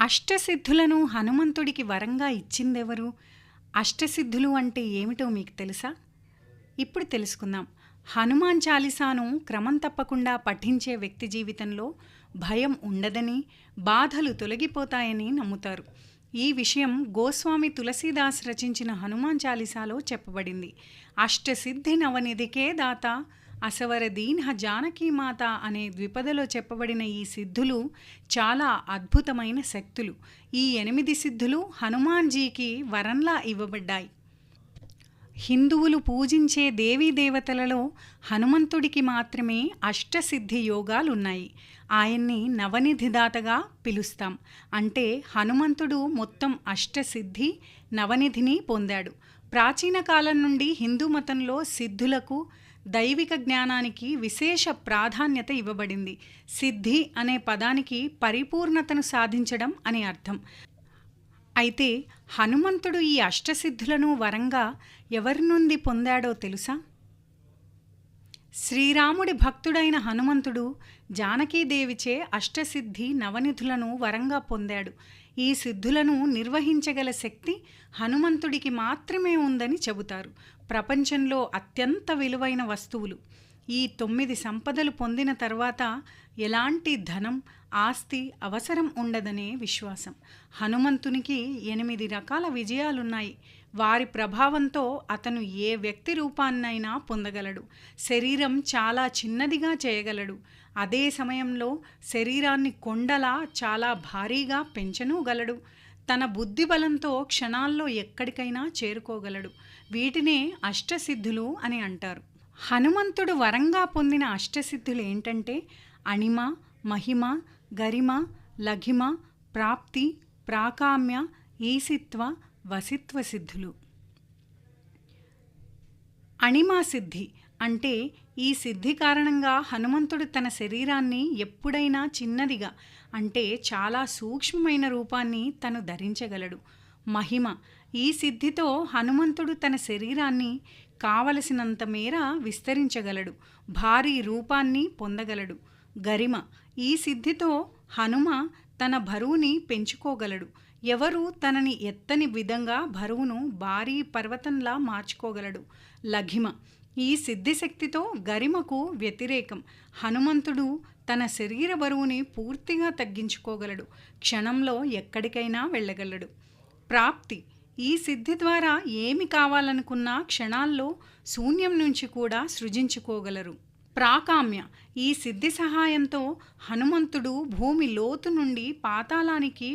అష్టసిద్ధులను హనుమంతుడికి వరంగా ఇచ్చిందెవరు? అష్టసిద్ధులు అంటే ఏమిటో మీకు తెలుసా? ఇప్పుడు తెలుసుకుందాం. హనుమాన్ చాలీసాను క్రమం తప్పకుండా పఠించే వ్యక్తి జీవితంలో భయం ఉండదని, బాధలు తొలగిపోతాయని నమ్ముతారు. ఈ విషయం గోస్వామి తులసీదాస్ రచించిన హనుమాన్ చాలీసాలో చెప్పబడింది. అష్టసిద్ధి నవనిధికే దాత అసవర దీన్హ జానకీమాత అనే ద్విపదలో చెప్పబడిన ఈ సిద్ధులు చాలా అద్భుతమైన శక్తులు. ఈ 8 సిద్ధులు హనుమాన్జీకి వరంలా ఇవ్వబడ్డాయి. హిందువులు పూజించే దేవీదేవతలలో హనుమంతుడికి మాత్రమే అష్టసిద్ధి యోగాలున్నాయి. ఆయన్ని నవనిధిదాతగా పిలుస్తాం. అంటే హనుమంతుడు మొత్తం అష్టసిద్ధి నవనిధిని పొందాడు. ప్రాచీన కాలం నుండి హిందూ మతంలో సిద్ధులకు, దైవిక జ్ఞానానికి విశేష ప్రాధాన్యత ఇవ్వబడింది. సిద్ధి అనే పదానికి పరిపూర్ణతను సాధించడం అని అర్థం. అయితే హనుమంతుడు ఈ అష్టసిద్ధులను వరంగా ఎవరి నుండి పొందాడో తెలుసా? శ్రీరాముడి భక్తుడైన హనుమంతుడు జానకీదేవిచే అష్టసిద్ధి నవనిధులను వరంగా పొందాడు. ఈ సిద్ధులను నిర్వహించగల శక్తి హనుమంతుడికి మాత్రమే ఉందని చెబుతారు. ప్రపంచంలో అత్యంత విలువైన వస్తువులు ఈ 9 సంపదలు పొందిన తర్వాత ఎలాంటి ధనం, ఆస్తి అవసరం ఉండదనే విశ్వాసం. హనుమంతునికి 8 రకాల విజయాలున్నాయి. వారి ప్రభావంతో అతను ఏ వ్యక్తి రూపాన్నైనా పొందగలడు. శరీరం చాలా చిన్నదిగా చేయగలడు. అదే సమయంలో శరీరాన్ని కొండలా చాలా భారీగా పెంచనూగలడు. తన బుద్ధి బలంతో క్షణాల్లో ఎక్కడికైనా చేరుకోగలడు. వీటినే అష్టసిద్ధులు అని అంటారు. హనుమంతుడు వరంగా పొందిన అష్టసిద్ధులు ఏంటంటే అణిమ, మహిమ, గరిమ, లఘిమ, ప్రాప్తి, ప్రాకామ్య, ఈసిత్వ, వసిత్వ సిద్ధులు. అణిమా సిద్ధి అంటే ఈ సిద్ధి కారణంగా హనుమంతుడు తన శరీరాన్ని ఎప్పుడైనా చిన్నదిగా అంటే చాలా సూక్ష్మమైన రూపాన్ని తను ధరించగలడు. మహిమ ఈ సిద్ధితో హనుమంతుడు తన శరీరాన్ని కావలసినంత మేర విస్తరించగలడు. భారీ రూపాన్ని పొందగలడు. గరిమ ఈ సిద్ధితో హనుమ తన బరువుని పెంచుకోగలడు. ఎవరు తనని ఎత్తని విధంగా బరువును భారీ పర్వతంలా మార్చుకోగలడు. లఘిమ ఈ సిద్ధిశక్తితో గరిమకు వ్యతిరేకం. హనుమంతుడు తన శరీర బరువుని పూర్తిగా తగ్గించుకోగలడు. క్షణంలో ఎక్కడికైనా వెళ్ళగలడు. ప్రాప్తి ఈ సిద్ధి ద్వారా ఏమి కావాలనుకున్నా క్షణాల్లో శూన్యం నుంచి కూడా సృజించుకోగలరు. ప్రాకామ్య ఈ సిద్ధి సహాయంతో హనుమంతుడు భూమి లోతు నుండి పాతాళానికి